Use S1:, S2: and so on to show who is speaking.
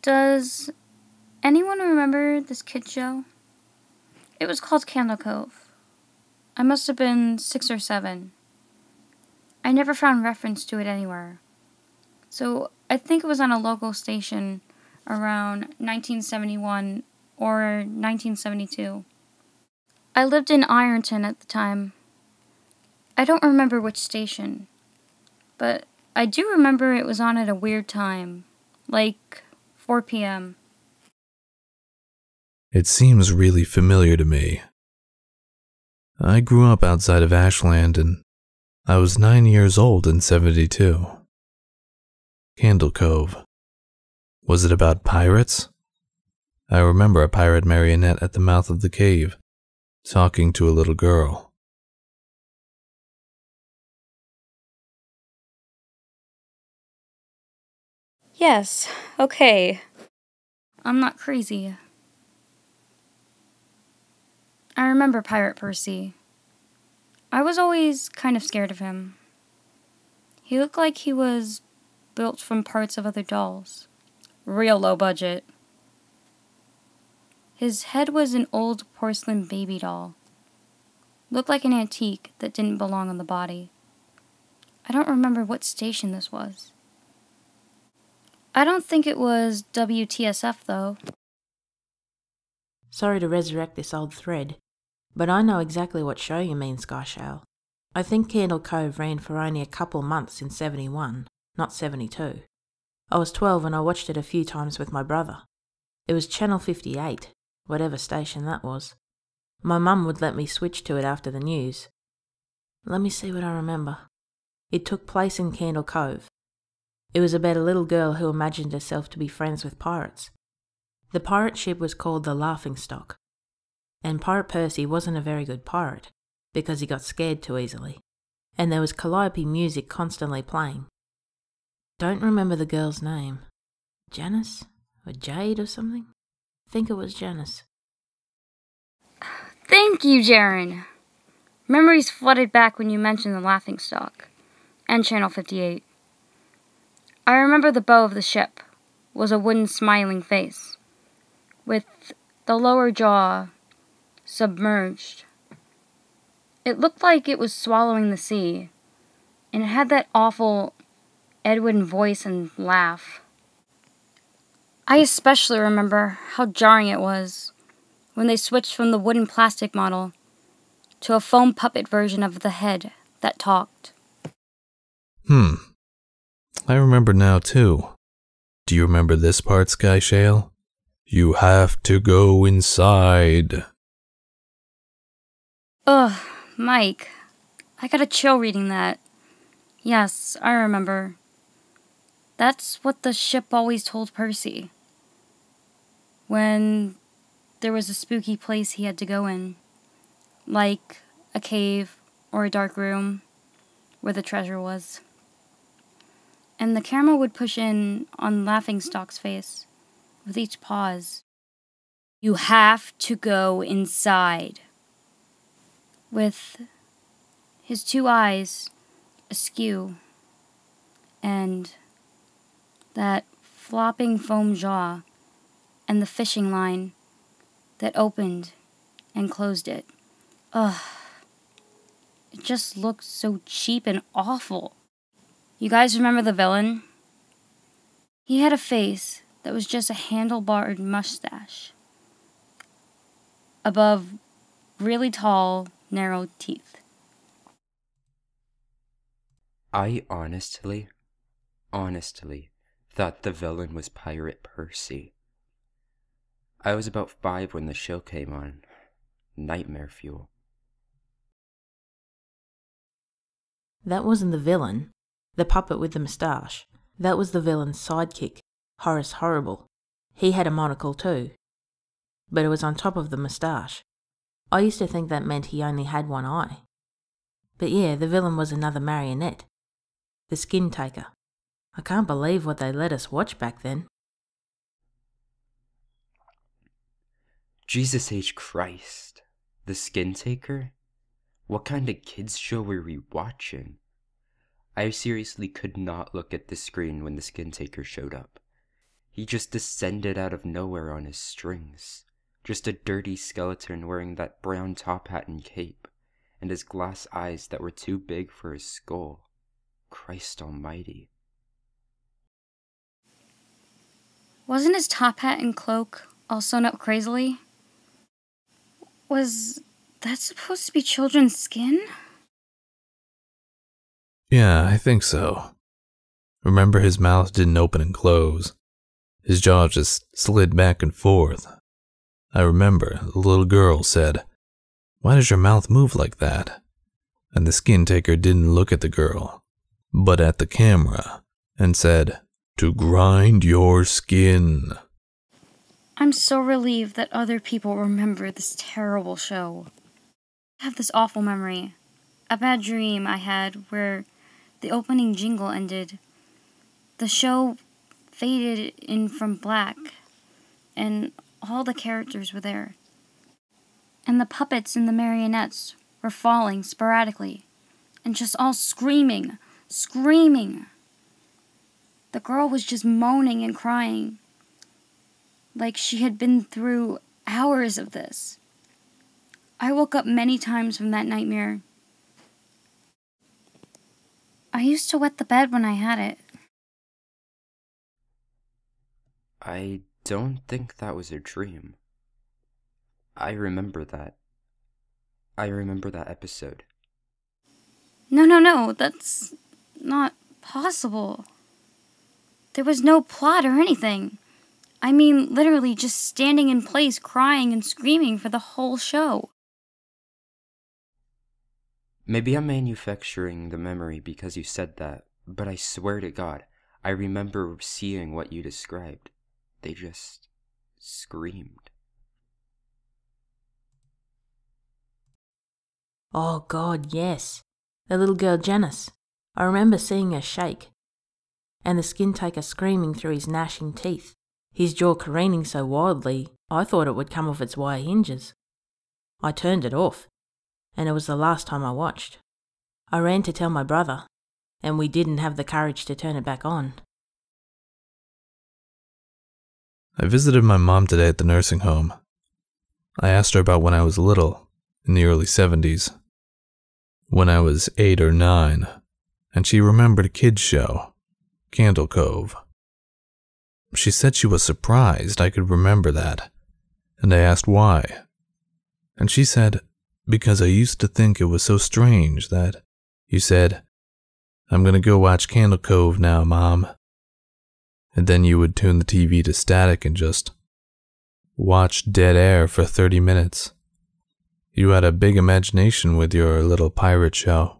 S1: Does anyone remember this kid show? It was called Cove. I must have been 6 or 7. I never found reference to it anywhere. So I think it was on a local station around 1971 or 1972. I lived in Ironton at the time. I don't remember which station, but I do remember it was on at a weird time, like 4 p.m.
S2: It seems really familiar to me. I grew up outside of Ashland and I was 9 years old in '72. Candle Cove. Was it about pirates? I remember a pirate marionette at the mouth of the cave, talking to a little girl.
S1: Yes, okay. I'm not crazy. I remember Pirate Percy. I was always kind of scared of him. He looked like he was built from parts of other dolls. Real low budget. His head was an old porcelain baby doll. Looked like an antique that didn't belong on the body. I don't remember what station this was. I don't think it was WTSF, though.
S3: Sorry to resurrect this old thread, but I know exactly what show you mean, Skyshale. I think Candle Cove ran for only a couple months in '71, not '72. I was 12 and I watched it a few times with my brother. It was Channel 58, whatever station that was. My mum would let me switch to it after the news. Let me see what I remember. It took place in Candle Cove. It was about a little girl who imagined herself to be friends with pirates. The pirate ship was called the Laughingstock, and Pirate Percy wasn't a very good pirate, because he got scared too easily, and there was calliope music constantly playing. Don't remember the girl's name. Janice? Or Jade or something? I think it was Janice.
S1: Thank you, Jaren. Memories flooded back when you mentioned the Laughingstock and Channel 58. I remember the bow of the ship was a wooden smiling face, with the lower jaw submerged. It looked like it was swallowing the sea, and it had that awful Edwin voice and laugh. I especially remember how jarring it was when they switched from the wooden plastic model to a foam puppet version of the head that talked.
S2: I remember now too. Do you remember this part, Skyshale? You have to go inside.
S1: Ugh, Mike. I got a chill reading that. Yes, I remember. That's what the ship always told Percy. When there was a spooky place he had to go in. Like a cave or a dark room where the treasure was. And the camera would push in on Laughingstock's face with each pause. You have to go inside. With his 2 eyes askew and that flopping foam jaw and the fishing line that opened and closed it. Ugh. It just looked so cheap and awful. You guys remember the villain? He had a face that was just a handlebarred mustache above really tall, narrow teeth.
S4: I honestly thought the villain was Pirate Percy. I was about 5 when the show came on. Nightmare fuel.
S3: That wasn't the villain. The puppet with the moustache. That was the villain's sidekick, Horace Horrible. He had a monocle too, but it was on top of the moustache. I used to think that meant he only had one eye. But yeah, the villain was another marionette. The Skin Taker. I can't believe what they let us watch back then.
S4: Jesus H. Christ. The Skin Taker? What kind of kids show were we watching? I seriously could not look at the screen when the Skin Taker showed up. He just descended out of nowhere on his strings. Just a dirty skeleton wearing that brown top hat and cape, and his glass eyes that were too big for his skull. Christ almighty.
S1: Wasn't his top hat and cloak all sewn up crazily? Was that supposed to be children's skin?
S2: Yeah, I think so. Remember, his mouth didn't open and close. His jaw just slid back and forth. I remember the little girl said, "Why does your mouth move like that?" And the skin taker didn't look at the girl, but at the camera, and said, "To grind your skin."
S1: I'm so relieved that other people remember this terrible show. I have this awful memory. A bad dream I had where the opening jingle ended. The show faded in from black, and all the characters were there. And the puppets and the marionettes were falling sporadically, and just all screaming. The girl was just moaning and crying, like she had been through hours of this. I woke up many times from that nightmare. I used to wet the bed when I had it.
S4: I don't think that was a dream. I remember that. I remember that episode.
S1: No, that's not possible. There was no plot or anything. I mean, literally just standing in place, crying and screaming for the whole show.
S4: Maybe I'm manufacturing the memory because you said that, but I swear to God, I remember seeing what you described. They just screamed.
S3: Oh God, yes. The little girl Janice. I remember seeing her shake. And the skin taker screaming through his gnashing teeth. His jaw careening so wildly, I thought it would come off its wire hinges. I turned it off, and it was the last time I watched. I ran to tell my brother, and we didn't have the courage to turn it back on.
S2: I visited my mom today at the nursing home. I asked her about when I was little, in the early 70s. When I was 8 or 9, and she remembered a kids' show, Cove. She said she was surprised I could remember that, and I asked why. And she said, because I used to think it was so strange that you said, "I'm gonna go watch Cove now, Mom." And then you would tune the TV to static and just watch dead air for 30 minutes. You had a big imagination with your little pirate show.